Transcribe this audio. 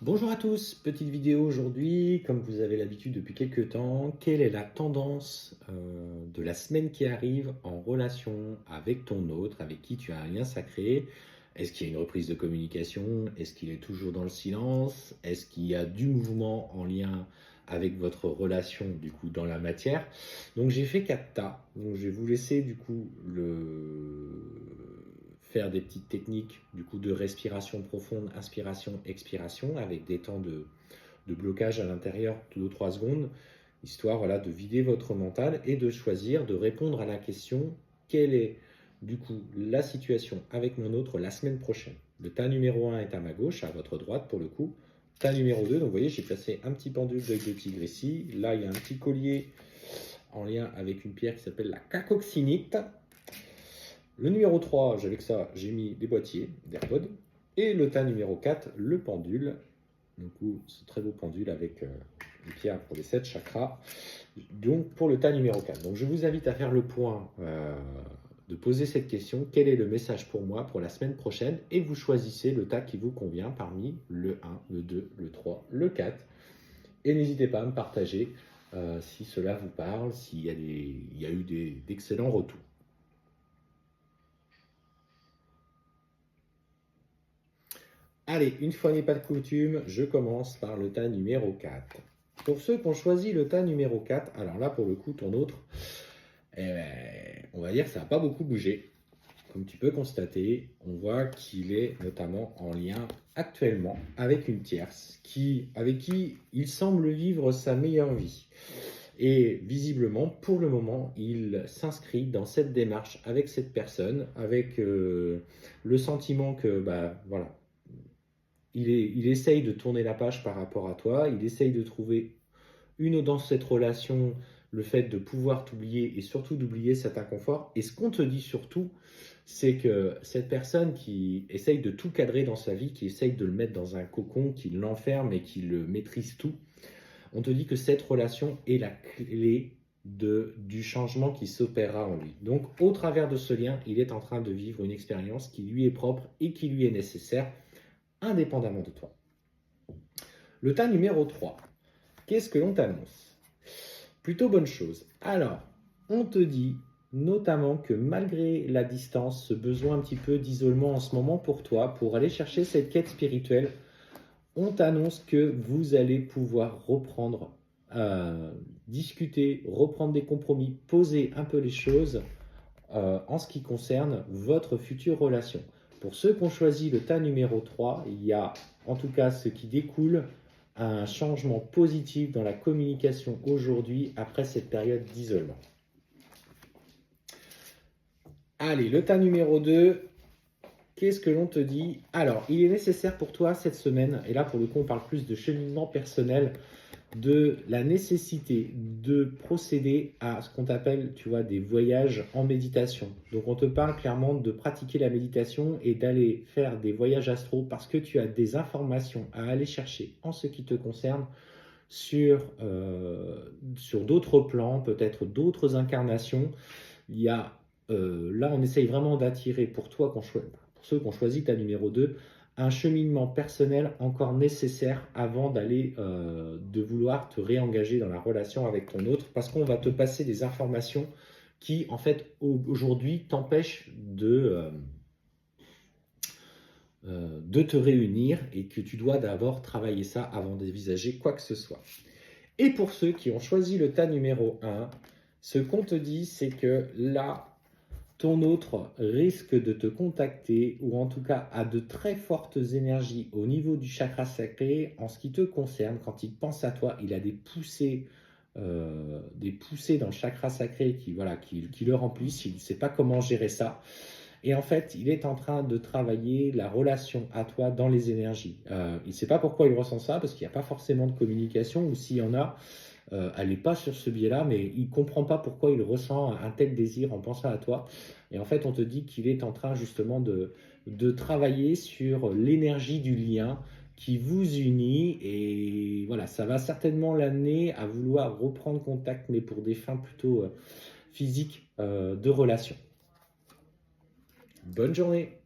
Bonjour à tous, petite vidéo aujourd'hui, comme vous avez l'habitude depuis quelques temps, quelle est la tendance de la semaine qui arrive en relation avec ton autre, avec qui tu as un lien sacré? Est-ce qu'il y a une reprise de communication? Est-ce qu'il est toujours dans le silence? Est-ce qu'il y a du mouvement en lien avec votre relation du coup dans la matière? Donc j'ai fait 4 tas, donc je vais vous laisser du coup faire des petites techniques du coup de respiration profonde, inspiration, expiration, avec des temps de blocage à l'intérieur de 2-3 secondes, histoire voilà, de vider votre mental et de choisir de répondre à la question quelle est du coup la situation avec mon autre la semaine prochaine. Le tas numéro 1 est à ma gauche, à votre droite pour le coup. Tas numéro 2, donc vous voyez, j'ai placé un petit pendule d'œil de tigre ici. Là, il y a un petit collier en lien avec une pierre qui s'appelle la cacoxinite. Le numéro 3, j'avais que ça, j'ai mis des boîtiers d'AirPods. Et le tas numéro 4, le pendule. Du coup, ce très beau pendule avec une pierre pour les 7 chakras. Donc, pour le tas numéro 4. Donc, je vous invite à faire le point, de poser cette question. Quel est le message pour moi pour la semaine prochaine? Et vous choisissez le tas qui vous convient parmi le 1, le 2, le 3, le 4. Et n'hésitez pas à me partager si cela vous parle, s'il y a eu d'excellents retours. Allez, une fois n'est pas de coutume, je commence par le tas numéro 4. Pour ceux qui ont choisi le tas numéro 4, alors là pour le coup ton autre, on va dire que ça n'a pas beaucoup bougé. Comme tu peux constater, on voit qu'il est notamment en lien actuellement avec une tierce avec qui il semble vivre sa meilleure vie. Et visiblement, pour le moment, il s'inscrit dans cette démarche avec cette personne, avec le sentiment que, voilà, il essaye de tourner la page par rapport à toi, il essaye de trouver dans cette relation, le fait de pouvoir t'oublier et surtout d'oublier cet inconfort. Et ce qu'on te dit surtout, c'est que cette personne qui essaye de tout cadrer dans sa vie, qui essaye de le mettre dans un cocon, qui l'enferme et qui le maîtrise tout, on te dit que cette relation est la clé du changement qui s'opérera en lui. Donc, au travers de ce lien, il est en train de vivre une expérience qui lui est propre et qui lui est nécessaire, indépendamment de toi. Le tas numéro 3. Qu'est-ce que l'on t'annonce? Plutôt bonne chose. Alors, on te dit notamment que malgré la distance, ce besoin un petit peu d'isolement en ce moment pour toi, pour aller chercher cette quête spirituelle, on t'annonce que vous allez pouvoir reprendre, discuter, reprendre des compromis, poser un peu les choses en ce qui concerne votre future relation. Pour ceux qui ont choisi le tas numéro 3, il y a en tout cas ce qui découle un changement positif dans la communication aujourd'hui après cette période d'isolement. Allez, le tas numéro 2, qu'est-ce que l'on te dit? Alors, il est nécessaire pour toi cette semaine, et là pour le coup on parle plus de cheminement personnel, de la nécessité de procéder à ce qu'on appelle, tu vois, des voyages en méditation. Donc on te parle clairement de pratiquer la méditation et d'aller faire des voyages astro parce que tu as des informations à aller chercher en ce qui te concerne sur d'autres plans, peut-être d'autres incarnations. Il y a, là on essaye vraiment d'attirer pour toi, pour ceux qui ont choisi ta numéro 2, un cheminement personnel encore nécessaire avant de vouloir te réengager dans la relation avec ton autre, parce qu'on va te passer des informations qui, en fait, aujourd'hui t'empêchent de te réunir et que tu dois d'abord travailler ça avant d'envisager quoi que ce soit. Et pour ceux qui ont choisi le tas numéro 1, ce qu'on te dit, c'est que là, ton autre risque de te contacter ou en tout cas a de très fortes énergies au niveau du chakra sacré en ce qui te concerne. Quand il pense à toi, il a des poussées dans le chakra sacré qui le remplissent. Il ne sait pas comment gérer ça. Et en fait, il est en train de travailler la relation à toi dans les énergies. Il ne sait pas pourquoi il ressent ça, parce qu'il n'y a pas forcément de communication, ou s'il y en a, elle n'est pas sur ce biais-là, mais il ne comprend pas pourquoi il ressent un tel désir en pensant à toi. Et en fait, on te dit qu'il est en train justement de travailler sur l'énergie du lien qui vous unit. Et voilà, ça va certainement l'amener à vouloir reprendre contact, mais pour des fins plutôt physiques de relation. Bonne journée!